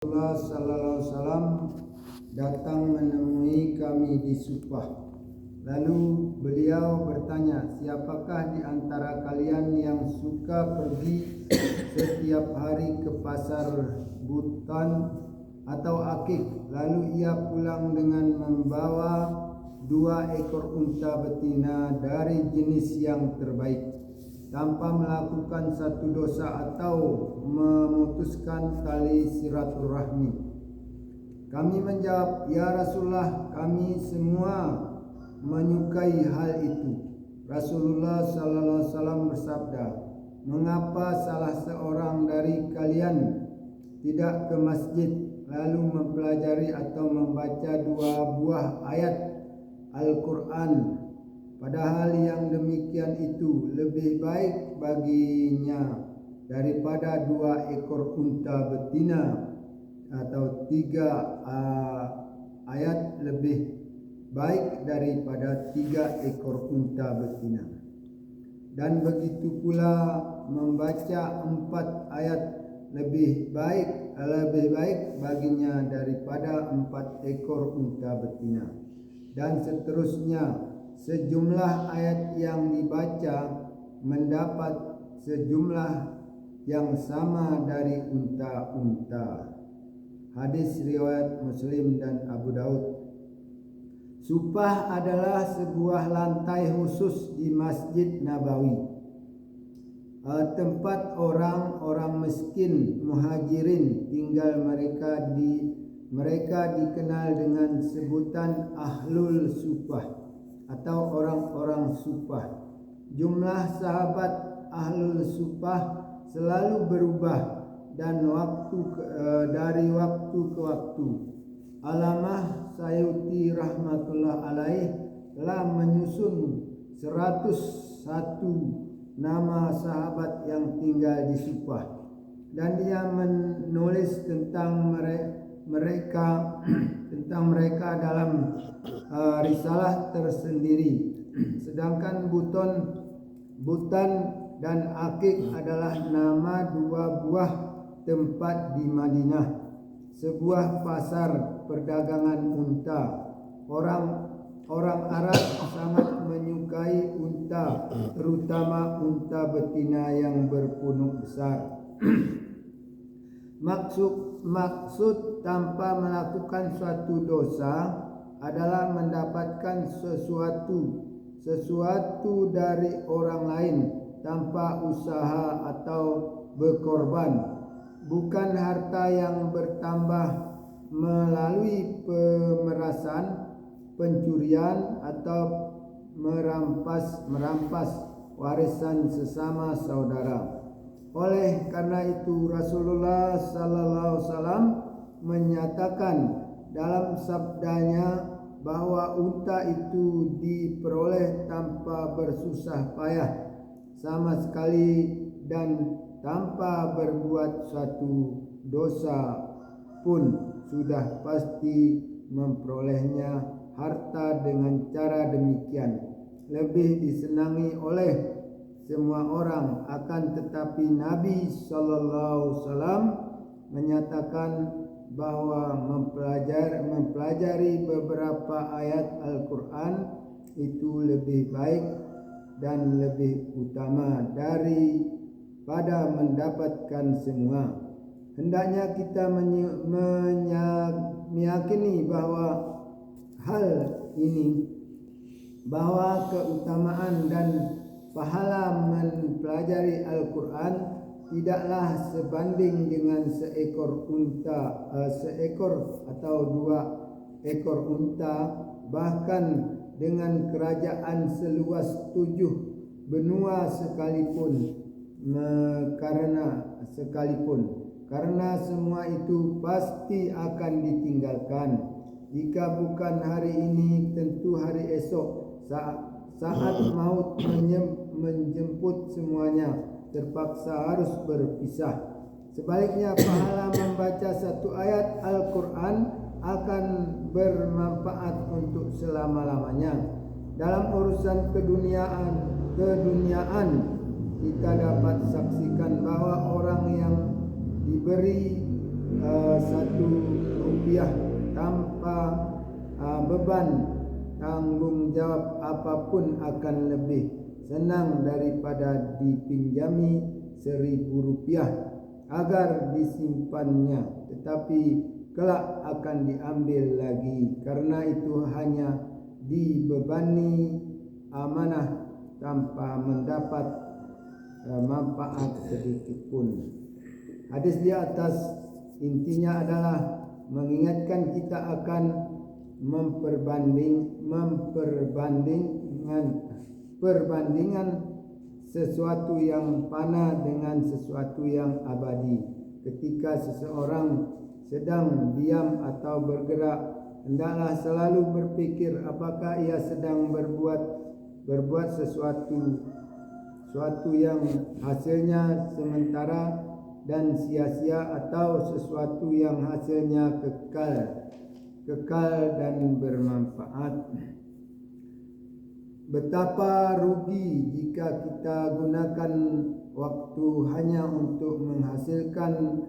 Rasulullah sallallahu alaihi wasallam datang menemui kami di Sufah. Lalu beliau bertanya, siapakah di antara kalian yang suka pergi setiap hari ke pasar Butan atau Akik, lalu ia pulang dengan membawa 2 ekor unta betina dari jenis yang terbaik, tanpa melakukan satu dosa atau memutuskan tali silaturahmi. Kami menjawab, ya Rasulullah, kami semua menyukai hal itu. Rasulullah sallallahu alaihi wasallam bersabda, mengapa salah seorang dari kalian tidak ke masjid lalu mempelajari atau membaca 2 buah ayat Al-Quran, padahal yang demikian itu lebih baik baginya daripada 2 ekor unta betina, atau 3 ayat lebih baik daripada 3 ekor unta betina. Dan begitu pula membaca 4 ayat lebih baik baginya daripada 4 ekor unta betina. Dan seterusnya, sejumlah ayat yang dibaca mendapat sejumlah yang sama dari unta-unta. Hadis riwayat Muslim dan Abu Daud. Sufah adalah sebuah lantai khusus di Masjid Nabawi, tempat orang-orang miskin muhajirin tinggal. Mereka dikenal dengan sebutan Ahlul Sufah atau orang-orang Sufah. Jumlah sahabat Ahlul Sufah selalu berubah dan dari waktu ke waktu. Alamah Sayuti rahmatullah alaih telah menyusun 101 nama sahabat yang tinggal di Sufah, dan dia menulis tentang mereka dalam risalah tersendiri. Sedangkan Butan dan Akik adalah nama 2 buah tempat di Madinah, sebuah pasar perdagangan unta. Orang Arab sangat menyukai unta, terutama unta betina yang berpunuk besar. Maksud tanpa melakukan suatu dosa adalah mendapatkan sesuatu dari orang lain tanpa usaha atau berkorban, bukan harta yang bertambah melalui pemerasan, pencurian atau merampas warisan sesama saudara. Oleh karena itu Rasulullah sallallahu alaihi wasallam menyatakan dalam sabdanya bahwa unta itu diperoleh tanpa bersusah payah sama sekali dan tanpa berbuat suatu dosa pun sudah pasti memperolehnya. Harta dengan cara demikian lebih disenangi oleh semua orang. Akan tetapi Nabi sallallahu alaihi wasallam menyatakan bahwa mempelajari beberapa ayat Al-Quran itu lebih baik dan lebih utama daripada mendapatkan semua. Hendaknya kita meyakini bahwa hal ini, bahwa keutamaan dan pahala mempelajari Al-Quran tidaklah sebanding dengan seekor atau 2 ekor unta, bahkan dengan kerajaan seluas 7 benua sekalipun, karena semua itu pasti akan ditinggalkan. Jika bukan hari ini, tentu hari esok saat maut menjemput semuanya terpaksa harus berpisah. Sebaliknya, pahala membaca 1 ayat Al-Quran akan bermanfaat untuk selama-lamanya. Dalam urusan keduniaan, kita dapat saksikan bahwa orang yang diberi Rp1 tanpa beban tanggung jawab apapun akan lebih senang daripada dipinjami Rp1.000 agar disimpannya, tetapi kelak akan diambil lagi. Karena itu hanya dibebani amanah tanpa mendapat manfaat sedikit pun. Hadis di atas intinya adalah mengingatkan kita akan perbandingan sesuatu yang fana dengan sesuatu yang abadi. Ketika seseorang sedang diam atau bergerak, hendaklah selalu berpikir apakah ia sedang berbuat sesuatu yang hasilnya sementara dan sia-sia, atau sesuatu yang hasilnya kekal dan bermanfaat. Betapa rugi jika kita gunakan waktu hanya untuk menghasilkan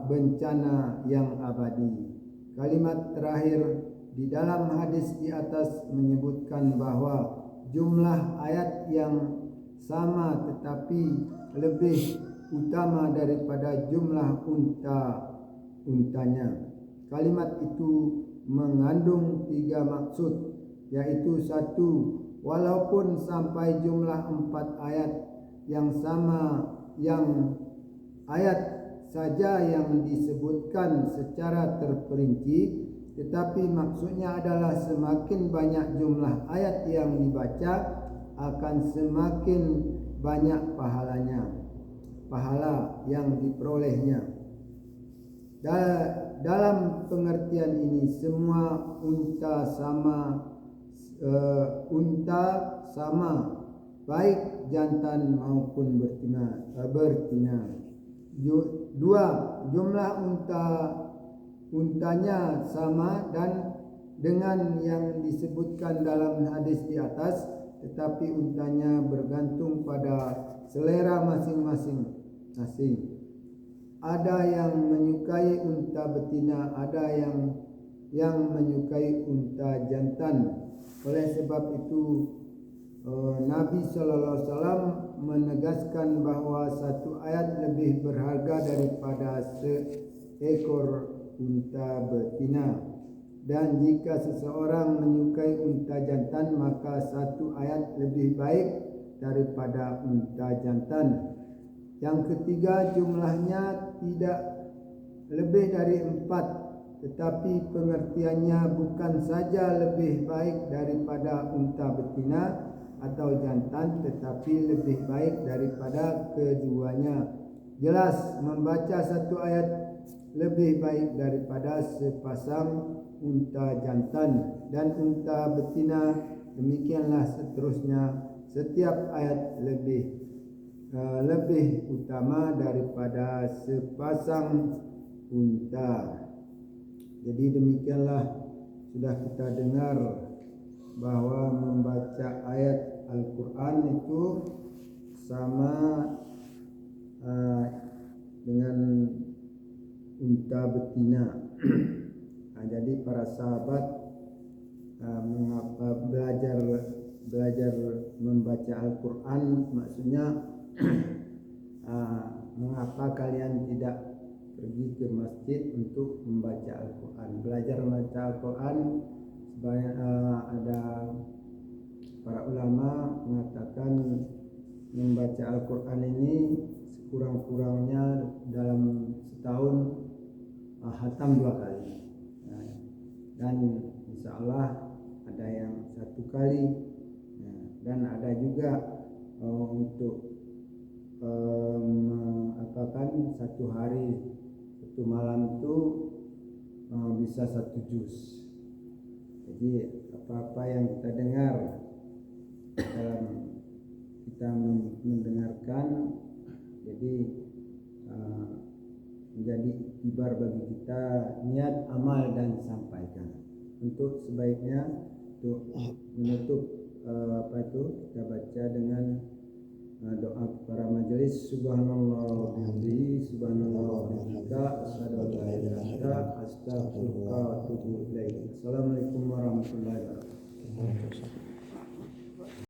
bencana yang abadi. Kalimat terakhir di dalam hadis di atas menyebutkan bahwa jumlah ayat yang sama tetapi lebih utama daripada jumlah untanya. Kalimat itu mengandung 3 maksud, yaitu 1, walaupun sampai jumlah 4 ayat yang sama, yang ayat saja yang disebutkan secara terperinci, tetapi maksudnya adalah semakin banyak jumlah ayat yang dibaca akan semakin banyak pahala yang diperolehnya. Dalam pengertian ini semua unta sama, baik jantan maupun betina. 2, jumlah untanya sama dan dengan yang disebutkan dalam hadis di atas, tetapi untanya bergantung pada selera masing-masing. Ada yang menyukai unta betina, ada yang menyukai unta jantan. Oleh sebab itu Nabi SAW menegaskan bahwa 1 ayat lebih berharga daripada seekor unta betina. Dan jika seseorang menyukai unta jantan, maka 1 ayat lebih baik daripada unta jantan. Yang ketiga, jumlahnya tidak lebih dari 4, tetapi pengertiannya bukan saja lebih baik daripada unta betina atau jantan, tetapi lebih baik daripada keduanya. Jelas membaca 1 ayat lebih baik daripada sepasang unta jantan dan unta betina. Demikianlah seterusnya, setiap ayat lebih utama daripada sepasang unta. Jadi demikianlah sudah kita dengar bahwa membaca ayat Al-Quran itu sama dengan unta betina. Jadi para sahabat mengapa belajar membaca Al-Quran, maksudnya mengapa kalian tidak pergi ke masjid untuk membaca Al-Quran, belajar membaca Al-Quran. Ada para ulama mengatakan membaca Al-Quran ini sekurang-kurangnya dalam setahun khatam 2 kali, dan insya Allah ada yang 1 kali, dan ada juga untuk mengatakan 1 hari 1 malam itu bisa 1 juz. Jadi apa-apa yang kita dengar dalam kita mendengarkan, jadi menjadi iktibar bagi kita, niat, amal, dan sampaikan. Untuk sebaiknya untuk menutup kita baca dengan doa para majelis. Subhanallah wa bihamdihi, subhanallah wa bihamdika, asyhadu an la ilaha illa anta, astaghfiruka wa atubu ilaik. Assalamualaikum warahmatullahi wabarakatuh.